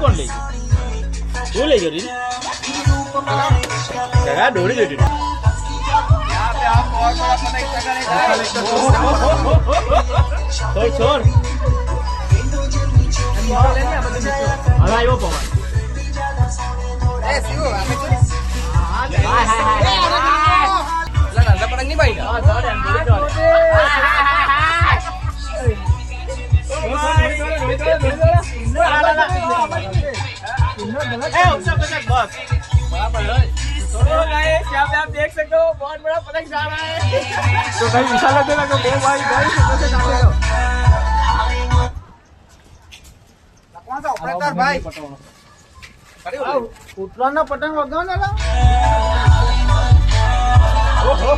कौन ले तू ले जोरी जगह डोरी ले जोरी यहाँ पे आप और बड़ा पतंग छोड़ छोड़ अरे वो पवन ए शिव हमें तो हाय हाय हाय ला ना पतंग नहीं भाई हां जोड़े आप देख सकते हो बहुत बड़ा पतंग जा रहा है तो भाई विशाल लगेगा तो बहुत भाई कौन सा ऑपरेटर भाई उतराना पतंग वगाना ला ओ हो